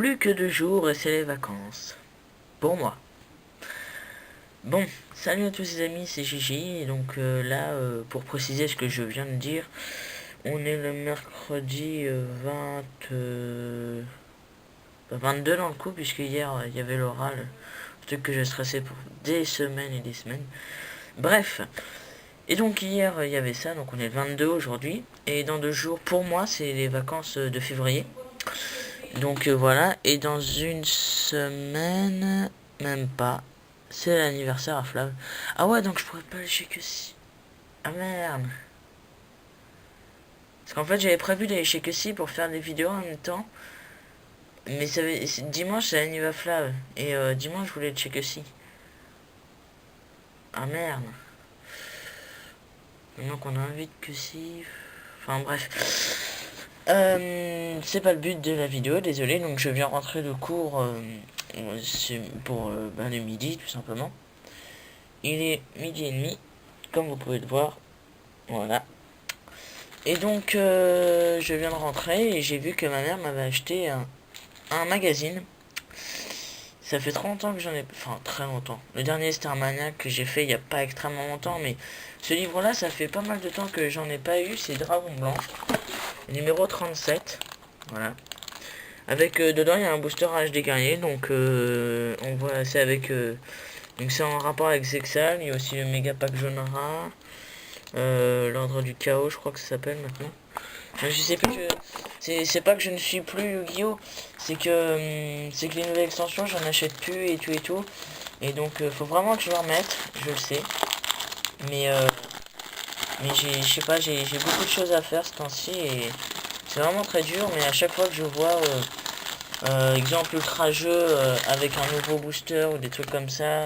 Plus que 2 jours et c'est les vacances. Pour moi. Bon, salut à tous les amis, c'est Gigi. Et donc là, pour préciser ce que je viens de dire, on est le mercredi 22 dans le coup, puisque hier il y avait l'oral. Truc que je stressais pour des semaines et des semaines. Bref. Et donc hier il y avait ça, donc on est le 22 aujourd'hui. Et dans 2 jours, pour moi, c'est les vacances de février. Donc voilà, et dans une semaine, même pas, c'est l'anniversaire à Flav. Ah ouais, donc je pourrais pas le chez que si. Ah merde. Parce qu'en fait j'avais prévu d'aller chez que si pour faire des vidéos en même temps. Mais dimanche c'est l'anniversaire Flav. Et dimanche je voulais être chez que si. Ah merde. Donc on invite que si. Enfin bref. C'est pas le but de la vidéo, désolé. Donc je viens rentrer de cours c'est pour le midi tout simplement. Il est midi et demi, comme vous pouvez le voir. Voilà. Et donc je viens de rentrer et j'ai vu que ma mère m'avait acheté un magazine. Ça fait trop longtemps que j'en ai... Enfin, très longtemps. Le dernier, c'était un Maniac que j'ai fait il n'y a pas extrêmement longtemps, mais ce livre-là, ça fait pas mal de temps que j'en ai pas eu. C'est Dragon Blanc, numéro 37. Voilà. Avec, dedans, il y a un booster HD guerrier, donc on voit, c'est avec... donc c'est en rapport avec Zexal. Il y a aussi le méga pack jaune rare. L'ordre du chaos, je crois que ça s'appelle maintenant. Je sais plus que... C'est pas que je ne suis plus Yu-Gi-Oh! C'est que les nouvelles extensions, j'en achète plus et tout et tout. Et donc, faut vraiment que je le remette, je le sais. Mais je sais pas, j'ai beaucoup de choses à faire ce temps-ci et c'est vraiment très dur. Mais à chaque fois que je vois, exemple ultra jeu avec un nouveau booster ou des trucs comme ça,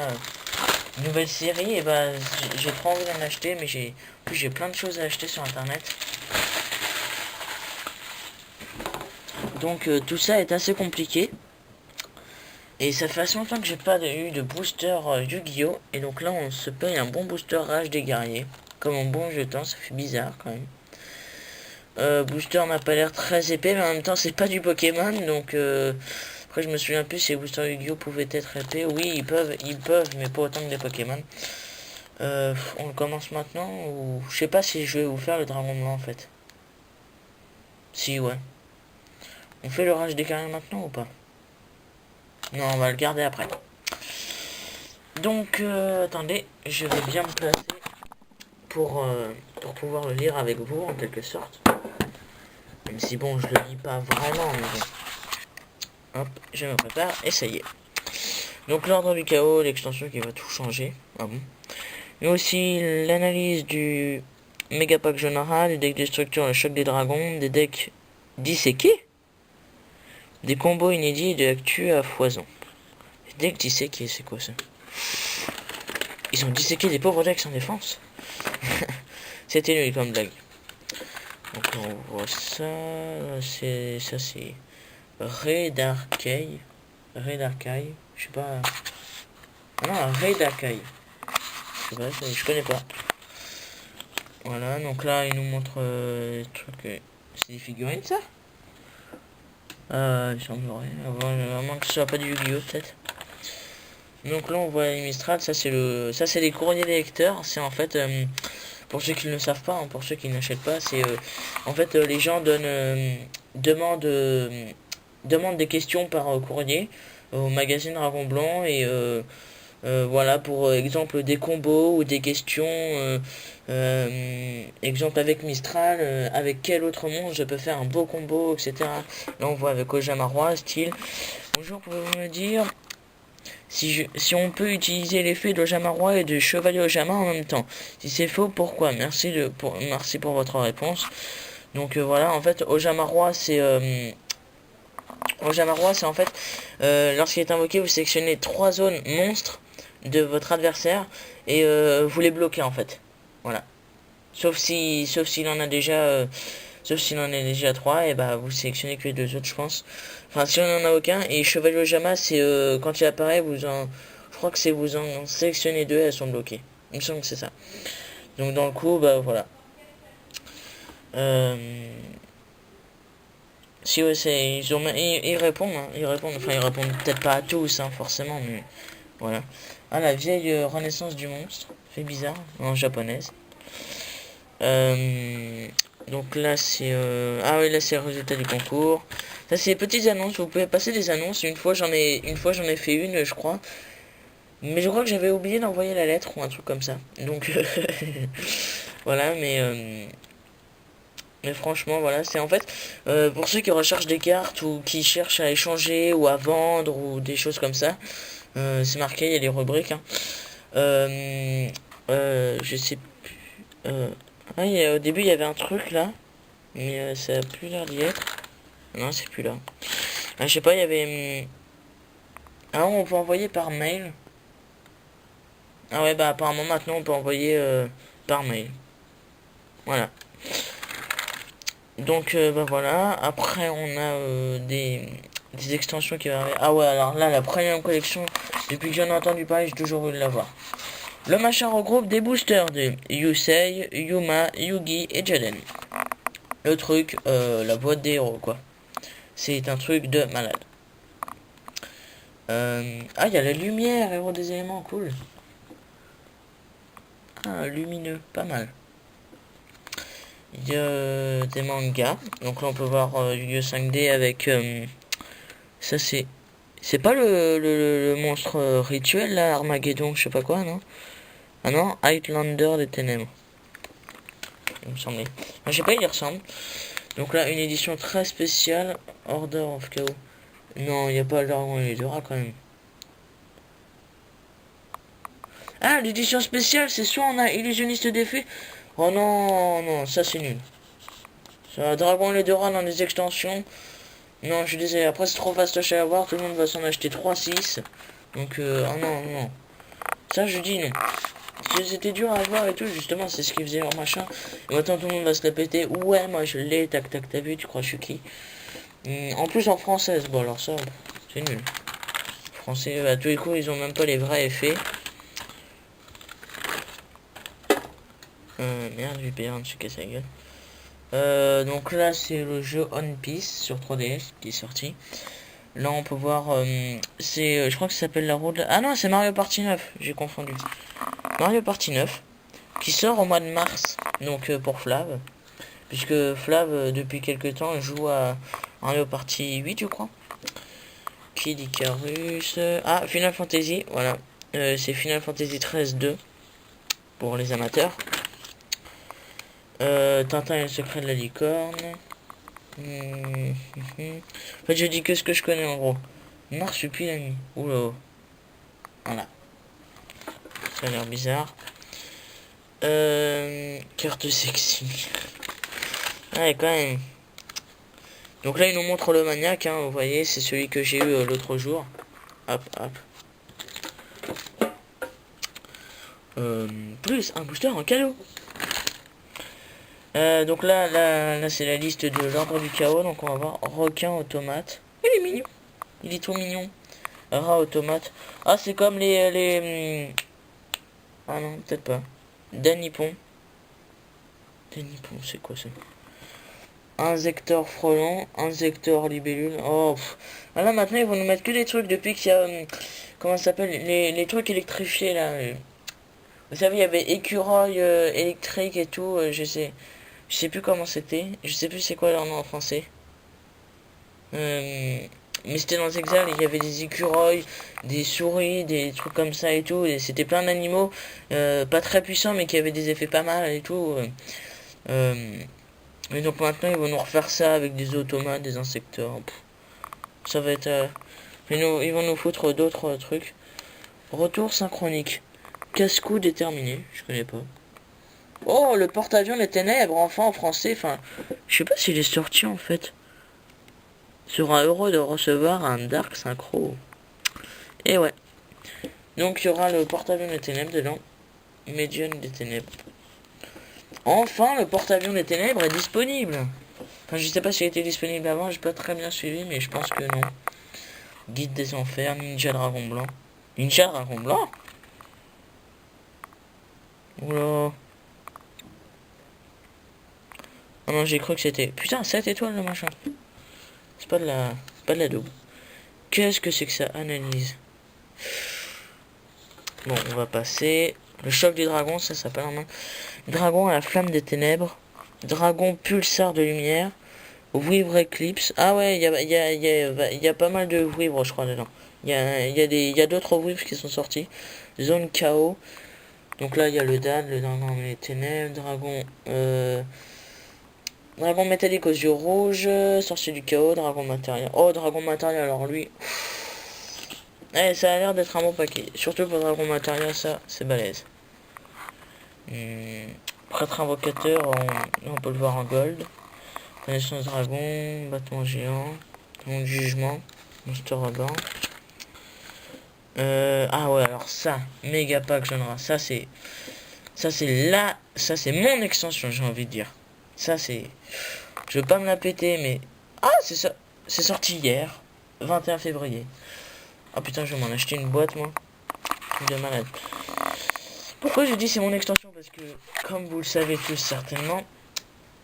une nouvelle série, et bah j'ai trop envie d'en acheter, mais j'ai plein de choses à acheter sur internet. Donc tout ça est assez compliqué. Et ça fait assez longtemps que j'ai pas eu de booster Yu-Gi-Oh! Et donc là on se paye un bon booster Rage des guerriers. Comme un bon jeton, ça fait bizarre quand même. Booster n'a pas l'air très épais, mais en même temps c'est pas du Pokémon, donc après je me souviens plus si les boosters Yu-Gi-Oh pouvaient être épais. Oui, ils peuvent, mais pas autant que des Pokémon. On le commence maintenant ou je sais pas si je vais vous faire le Dragon Blanc en fait. Si ouais. On fait le Rage des guerriers maintenant ou pas? Non, on va le garder après. Donc attendez, je vais bien me placer pour pouvoir le lire avec vous en quelque sorte. Même si bon, je le lis pas vraiment, mais bon. Hop, je me prépare et ça y est. Donc l'ordre du chaos, l'extension qui va tout changer. Ah bon. Mais aussi l'analyse du Megapack Jonara, des decks destructeurs, le choc des dragons, des decks disséqués, des combos inédits et de l'actu à foison. Les decks disséqués, c'est quoi ça? Ils ont disséqué des pauvres decks sans défense. C'était nul comme blague. Donc on voit ça. Ça c'est Raid Arcade. Raid Arcade. Je sais pas. Ah non, Raid Arcade. Je sais pas, je connais pas. Voilà, donc là il nous montre des trucs. C'est des figurines ça? Il semblerait. À moins que ce soit pas du Yu-Gi-Oh! Peut-être. Donc là on voit les Mistral, ça c'est les courriers des lecteurs. C'est en fait pour ceux qui ne le savent pas, hein, pour ceux qui n'achètent pas, c'est en fait les gens demandent des questions par courrier au magazine Dragon Blanc et voilà pour exemple des combos ou des questions exemple avec Mistral avec quel autre monstre je peux faire un beau combo, etc. Là on voit avec Ojama style bonjour, pouvez-vous me dire si on peut utiliser l'effet d'Ojama Roi et de Chevalier Ojama en même temps. Si c'est faux, pourquoi? Merci pour votre réponse. Donc voilà, en fait, Ojama Roi, c'est en fait, lorsqu'il est invoqué, vous sélectionnez 3 zones monstres de votre adversaire et vous les bloquez en fait. Voilà. Sauf s'il en a déjà... sauf s'il en a déjà 3, et bah vous sélectionnez que les 2 autres, je pense. Enfin, si on en a aucun, et Chevalier Ojama, c'est quand il apparaît, je crois que c'est vous en sélectionnez 2, elles sont bloquées. Il me semble que c'est ça. Donc dans le coup, bah voilà. Si ouais, ils répondent, hein, enfin ils répondent peut-être pas à tous, hein, forcément, mais voilà. Ah, la vieille renaissance du monstre, fait bizarre, en japonaise. Euh, donc là c'est ah oui, là c'est le résultat du concours. Ça c'est les petites annonces, vous pouvez passer des annonces. Une fois j'en ai fait une, je crois. Mais je crois que j'avais oublié d'envoyer la lettre ou un truc comme ça. Donc voilà, mais franchement, voilà, c'est en fait pour ceux qui recherchent des cartes ou qui cherchent à échanger ou à vendre ou des choses comme ça. C'est marqué, il y a les rubriques, hein. Euh, je sais plus. Ah, au début il y avait un truc là, mais ça a plus l'air d'y être. Non, c'est plus là. Ah, je sais pas, il y avait. Ah, on peut envoyer par mail. Ah ouais, bah apparemment maintenant on peut envoyer par mail. Voilà. Donc bah voilà. Après on a des extensions qui vont arriver. Ah ouais, alors là la première collection, depuis que j'en ai entendu parler, j'ai toujours voulu l'avoir. Le machin regroupe des boosters de Yusei, Yuma, Yugi et Jaden. Le truc, la boîte des héros quoi. C'est un truc de malade. Ah, il y a la lumière, héros des éléments, cool. Ah, lumineux, pas mal. Il y a des mangas. Donc là, on peut voir Yu-Gi-Oh 5D avec... ça, c'est... C'est pas le monstre rituel, là, Armageddon, je sais pas quoi, non? Ah non, Highlander des Ténèbres. Il me semblait. Enfin, je sais pas, il y ressemble. Donc là, une édition très spéciale. Order of Chaos. Non, il n'y a pas le dragon et les deux rats, quand même. Ah, l'édition spéciale, c'est soit on a Illusionniste des Fées. Oh non, non, ça c'est nul. Ça, Dragon et les deux rats dans les extensions. Non, je suis désolé, après c'est trop fastoche à avoir, tout le monde va s'en acheter 3-6. Donc, oh non, non. Ça, je dis non. C'était dur à avoir et tout, justement, c'est ce qui faisait leur machin. Et maintenant tout le monde va se la péter. Ouais, moi je l'ai, tac tac, t'as vu, tu crois je suis qui? En plus en française, bon alors ça, c'est nul. Français, à tous les coups, ils ont même pas les vrais effets. Merde, VPN, je suis cassé la gueule. Donc là, c'est le jeu One Piece sur 3DS qui est sorti. Là, on peut voir, je crois que ça s'appelle la route. Ah non, c'est Mario Party 9, j'ai confondu. Mario Party 9, qui sort au mois de mars, donc pour Flav. Puisque Flav, depuis quelques temps, joue à Mario Party 8, je crois. Kid Icarus. Ah, Final Fantasy, voilà. C'est Final Fantasy 13-2 pour les amateurs. Tintin et le secret de la licorne. En fait, je dis que ce que je connais en gros. Marsupilami. Oula. Voilà. Ça a l'air bizarre. Carte sexy. Ouais, quand même. Donc là, il nous montre le maniaque, hein, vous voyez, c'est celui que j'ai eu l'autre jour. Hop, hop. Plus un booster en cadeau. Donc là c'est la liste de l'ordre du chaos. Donc on va voir requin automate. Il est mignon. Il est tout mignon. Rat automate. Ah, c'est comme ah non, peut-être pas. Danipon. Danipon, c'est quoi ça? Insector frelon, insector libellule. Oh, ah là maintenant ils vont nous mettre que des trucs depuis qu'il y a comment ça s'appelle, les trucs électrifiés là. Vous savez, il y avait écureuil électrique et tout. Je sais plus comment c'était. Je sais plus c'est quoi leur nom en français. Mais c'était dans Exal, il y avait des écureuils, des souris, des trucs comme ça et tout. Et c'était plein d'animaux pas très puissants mais qui avaient des effets pas mal et tout. Et donc maintenant ils vont nous refaire ça avec des automates, des insecteurs. Ça va être... ils vont nous foutre d'autres trucs. Retour synchronique. Casse-cou déterminé. Je connais pas. Oh, le porte-avions des ténèbres, enfin en français. Enfin, je sais pas s'il est sorti en fait. Sera heureux de recevoir un Dark Synchro. Et ouais. Donc il y aura le porte-avions des ténèbres dedans. Médium des ténèbres. Enfin, le porte-avions des ténèbres est disponible. Enfin, je sais pas s'il était disponible avant, j'ai pas très bien suivi, mais je pense que non. Guide des enfers, Ninja Dragon Blanc. Ninja Dragon Blanc? Oula. Oh non, j'ai cru que c'était... Putain, 7 étoiles le machin. C'est pas de la double. Qu'est-ce que c'est que ça? Analyse. Bon, on va passer. Le choc des dragons, ça s'appelle en main. Dragon à la flamme des ténèbres. Dragon pulsar de lumière. Vouivre éclipse. Ah ouais, il y a pas mal de vouivres, je crois, dedans. Il y a d'autres vouivres qui sont sortis. Zone chaos. Donc là, il y a le DAD, le dragon des ténèbres. Dragon métallique aux yeux rouges. Sorcier du chaos. Dragon matériel. Oh, dragon matériel, alors lui. Eh, ça a l'air d'être un bon paquet. Surtout pour dragon matériel, ça, c'est balèze. Prêtre invocateur, on peut le voir en gold. Connaissance dragon, bâton géant, mon jugement, monster robin. Ah ouais, alors ça, méga pack genre, ça c'est mon extension, j'ai envie de dire. Ça c'est, je veux pas me la péter, mais ah c'est ça, c'est sorti hier, 21 février. Ah putain, je vais m'en acheter une boîte moi, de malade. Pourquoi je dis c'est mon extension? Parce que comme vous le savez tous certainement,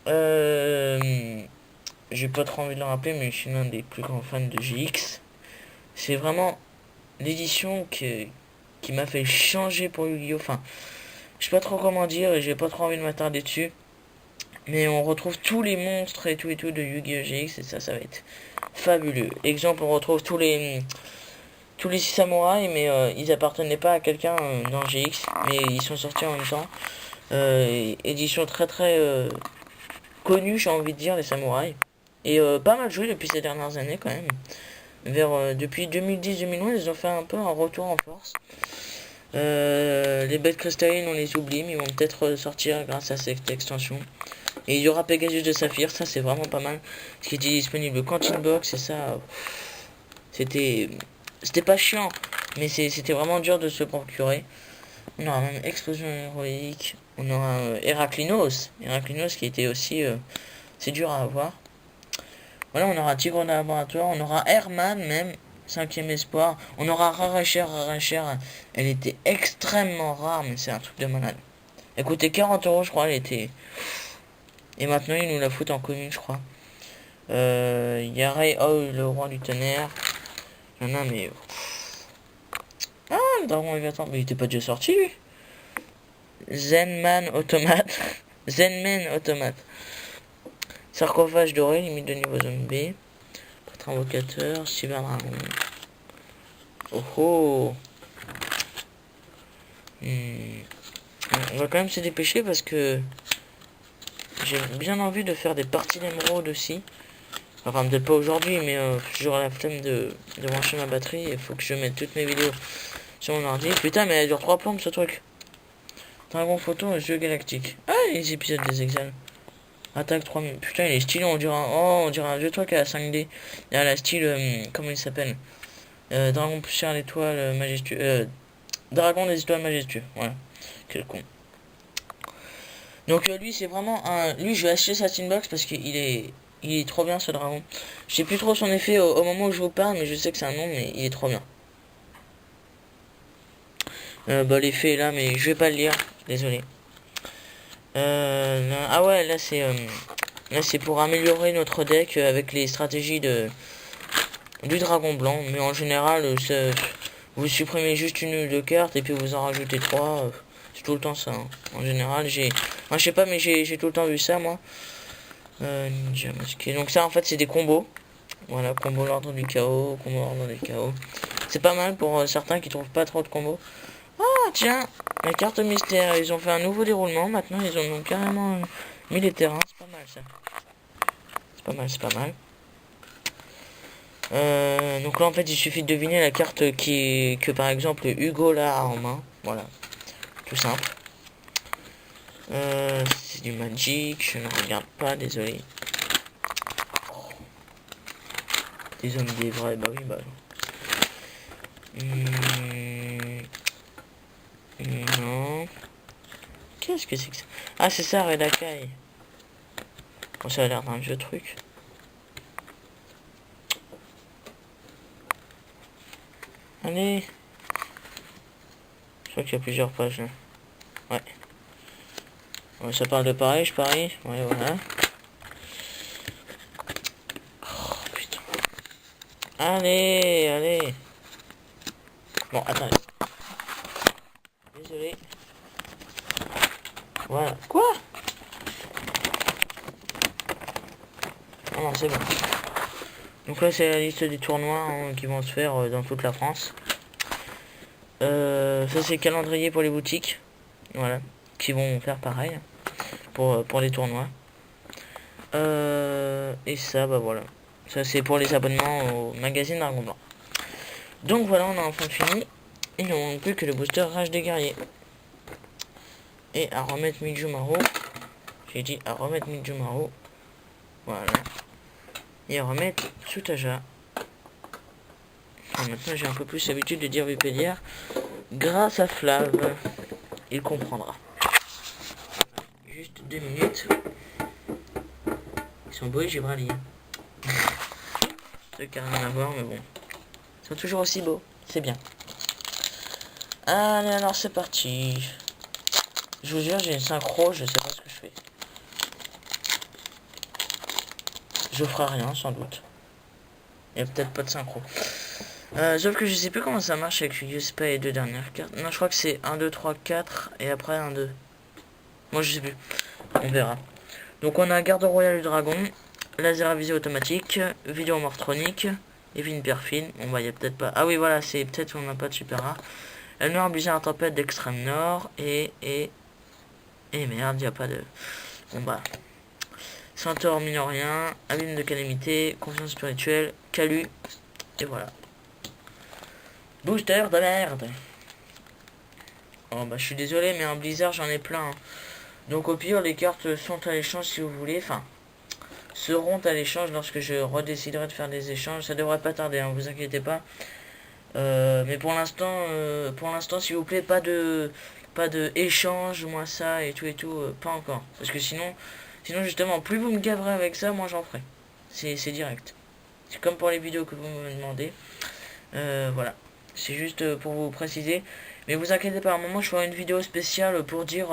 j'ai pas trop envie de le rappeler, mais je suis l'un des plus grands fans de GX. C'est vraiment l'édition qui m'a fait changer pour Yu-Gi-Oh! Enfin, je sais pas trop comment dire et j'ai pas trop envie de m'attarder dessus. Mais on retrouve tous les monstres et tout de Yu-Gi-Oh! GX et ça va être fabuleux. Exemple, on retrouve tous les 6 samouraïs, mais ils appartenaient pas à quelqu'un dans GX, mais ils sont sortis en même temps. Édition très connue, j'ai envie de dire, les samouraïs. Et pas mal joué depuis ces dernières années quand même. Depuis 2010-2011, ils ont fait un peu un retour en force. Les bêtes cristallines, on les oublie, mais ils vont peut-être sortir grâce à cette extension. Et il y aura Pegasus de Saphir, ça c'est vraiment pas mal. Ce qui était disponible quand Inbox, et ça, c'était pas chiant, mais c'était vraiment dur de se procurer. On aura même Explosion héroïque, on aura Heraklinos qui était aussi, c'est dur à avoir. Voilà, on aura Tigre de laboratoire, on aura Herman même, 5ème espoir. On aura Raracher, elle était extrêmement rare, mais c'est un truc de malade. Elle coûtait 40 €, je crois, elle était. Et maintenant, ils nous la foutent en commune, je crois. Y a Ray Owl, le roi du tonnerre. Il y en a, mais. Ah, le dragon Léviathan, mais il était pas déjà sorti, lui. Zenman Automate. Zenman Automate. Sarcophage doré, limite de niveau zone B. Prêtre invocateur, cyberdragon. Oh oh. On va quand même se dépêcher parce que j'ai bien envie de faire des parties d'émeraude aussi. Enfin, peut-être pas aujourd'hui, mais j'aurai la flemme de brancher ma batterie. Il faut que je mette toutes mes vidéos sur mon ordi. Putain, mais elle dure 3 plombes ce truc. Dragon photo, jeu galactique. Ah, les épisodes des examens. Attaque 3000. Putain, il est stylé, on dirait un vieux truc à la 5D. Et à la style, comment il s'appelle Dragon plus cher l'étoile majestueux. Dragon des étoiles majestueux. Voilà. Quel con. Donc lui c'est vraiment un. Lui je vais acheter sa Tinbox parce qu'il est. Il est trop bien ce dragon. Je sais plus trop son effet au moment où je vous parle, mais je sais que c'est un nom, mais il est trop bien. Bah l'effet est là, mais je vais pas le lire. Désolé. Ah ouais, là c'est pour améliorer notre deck avec les stratégies du dragon blanc. Mais en général, vous supprimez juste une ou deux cartes et puis vous en rajoutez 3. C'est tout le temps ça. Hein. En général, enfin, je sais pas, mais j'ai tout le temps vu ça moi. Ninja masqué. Donc ça en fait c'est des combos. Voilà, combo l'ordre du chaos, combo l'ordre du chaos. C'est pas mal pour certains qui trouvent pas trop de combos. Ah tiens, la carte mystère, ils ont fait un nouveau déroulement, maintenant ils ont carrément mis les terrains, c'est pas mal ça. C'est pas mal. Donc là en fait il suffit de deviner la carte que par exemple Hugo là a en main. Voilà, tout simple. C'est du Magic, je ne regarde pas, désolé. Oh. Des hommes des vrais, bah oui, bah. Non. Qu'est-ce que c'est que ça? Ah, c'est ça, Redakai. Bon, ça a l'air d'un vieux truc. Allez. Je crois qu'il y a plusieurs pages là. Ouais. Ouais, ça parle de pareil, je parie. Ouais, voilà. Oh putain. Allez, allez. Bon, attendez. Désolé. Voilà. Quoi? Ah non, c'est bon. Donc là, c'est la liste des tournois hein, qui vont se faire dans toute la France. Ça, c'est le calendrier pour les boutiques. Voilà. Qui vont faire pareil pour les tournois. Et ça, bah voilà. Ça, c'est pour les abonnements au magazine Dragon Blanc. Donc voilà, on a enfin fini. Il ne manque plus que le booster Rage des Guerriers. Et à remettre Mijumaru. J'ai dit à remettre Mijumaru. Voilà. Et à remettre Tsutaja. Enfin, maintenant j'ai un peu plus l'habitude de dire Vipédière. Grâce à Flav. Il comprendra. Juste 2 minutes. Ils sont beaux les Gibraltar. Truc qui n'a rien à voir, mais bon. Ils sont toujours aussi beaux. C'est bien. Allez, alors c'est parti. Je vous jure, j'ai une synchro, je sais pas ce que je fais. Je ferai rien, sans doute. Il n'y a peut-être pas de synchro. Sauf que je sais plus comment ça marche avec Yuspa et les deux dernières cartes. Non, je crois que c'est 1, 2, 3, 4 et après 1, 2. Moi, je sais plus. On verra. Donc, on a Garde Royale du Dragon, Laser à visée automatique, Vidéo mortronique, et puis une pierre fine. Bon, bah, il y a peut-être pas. Ah oui, voilà, c'est peut-être qu'on n'a pas de super rare. La noire blizzard tempête d'extrême nord et merde, il n'y a pas de. Bon, bah. Centaure minorien, abîme de calamité, confiance spirituelle, Calu, et voilà. Booster de merde. Oh bah je suis désolé mais en Blizzard j'en ai plein. Hein. Donc au pire les cartes sont à l'échange si vous voulez. Enfin seront à l'échange lorsque je redéciderai de faire des échanges. Ça devrait pas tarder, hein, vous inquiétez pas. Mais pour l'instant s'il vous plaît pas de échange, moi ça et tout, pas encore. Parce que sinon justement plus vous me gaverez avec ça, moi j'en ferai. C'est direct. C'est comme pour les vidéos que vous me demandez. Voilà. C'est juste pour vous préciser. Mais vous inquiétez pas, à un moment je ferai une vidéo spéciale pour dire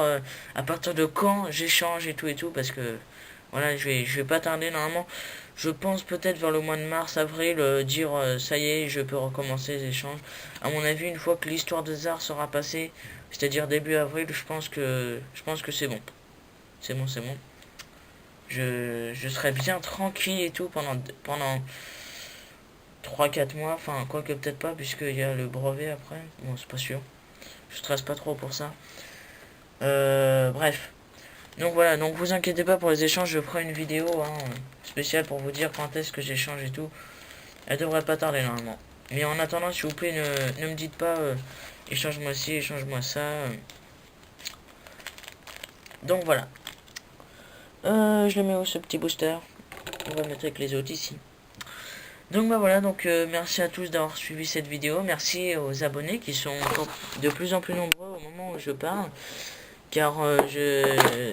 à partir de quand j'échange et tout. Parce que voilà, je vais pas tarder normalement. Je pense peut-être vers le mois de mars, avril, dire ça y est, je peux recommencer les échanges. À mon avis, une fois que l'histoire de Zar sera passée, c'est-à-dire début avril, je pense que c'est bon. C'est bon. Je serai bien tranquille et tout pendant 3-4 mois, enfin quoique peut-être pas puisqu'il y a le brevet après, bon c'est pas sûr, je stresse pas trop pour ça. Bref, donc voilà, donc vous inquiétez pas pour les échanges, je ferai une vidéo spéciale pour vous dire quand est-ce que j'échange et tout, elle devrait pas tarder normalement. Mais en attendant s'il vous plaît ne me dites pas échange-moi ci, échange-moi ça. Donc voilà, je le mets où ce petit booster, on va le mettre avec les autres ici. Donc bah voilà, donc merci à tous d'avoir suivi cette vidéo, merci aux abonnés qui sont de plus en plus nombreux au moment où je parle, car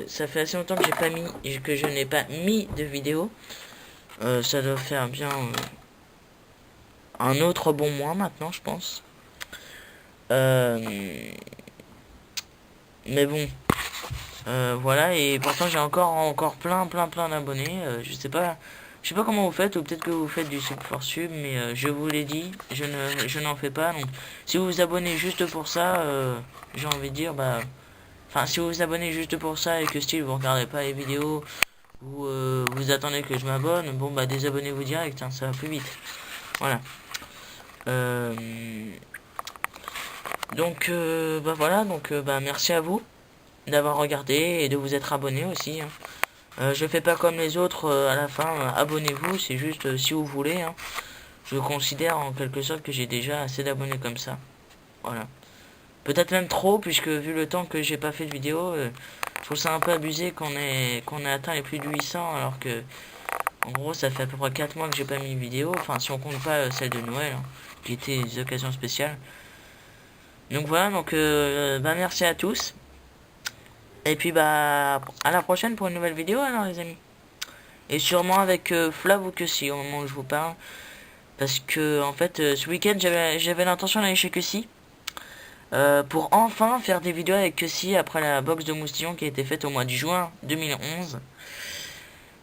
ça fait assez longtemps que je n'ai pas mis de vidéo, ça doit faire bien un autre bon mois maintenant je pense, mais bon, voilà, et pourtant j'ai encore plein d'abonnés, je sais pas comment vous faites, ou peut-être que vous faites du sub for sub, mais je vous l'ai dit, je n'en fais pas. Donc si vous vous abonnez juste pour ça, j'ai envie de dire, bah, enfin si vous vous abonnez juste pour ça et que style vous regardez pas les vidéos ou vous attendez que je m'abonne, bon bah désabonnez-vous direct, hein, ça va plus vite. Voilà. Donc bah voilà, donc bah merci à vous d'avoir regardé et de vous être abonné aussi. Hein. Je fais pas comme les autres à la fin, abonnez-vous, c'est juste si vous voulez. Hein. Je considère en quelque sorte que j'ai déjà assez d'abonnés comme ça. Voilà. Peut-être même trop, puisque vu le temps que j'ai pas fait de vidéo, je trouve ça un peu abusé qu'on ait atteint les plus de 800, alors que en gros ça fait à peu près 4 mois que j'ai pas mis de vidéo. Enfin si on compte pas celle de Noël, hein, qui était des occasions spéciales. Donc voilà, donc bah merci à tous. Et puis bah à la prochaine pour une nouvelle vidéo alors les amis. Et sûrement avec Flav ou Kussi au moment où je vous parle. Parce que en fait ce week-end j'avais l'intention d'aller chez Kussi. Pour enfin faire des vidéos avec Kussi après la box de moustillon qui a été faite au mois de juin 2011.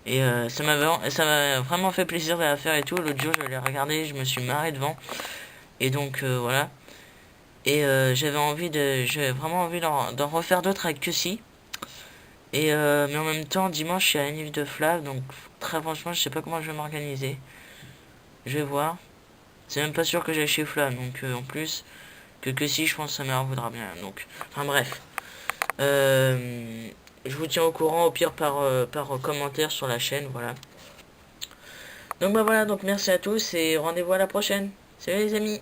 Et ça m'a vraiment fait plaisir de la faire et tout. L'autre jour, je l'ai regardé, je me suis marré devant. Et donc, voilà. Et j'avais vraiment envie d'en refaire d'autres avec Cussy. Et mais en même temps, dimanche, je suis à la Nif de Flav, donc très franchement, je sais pas comment je vais m'organiser. Je vais voir. C'est même pas sûr que j'aille chez Flav, donc en plus, que si, je pense que sa mère voudra bien. Donc, enfin bref. Je vous tiens au courant, au pire par commentaire sur la chaîne, voilà. Donc bah voilà, donc merci à tous et rendez-vous à la prochaine. Salut les amis.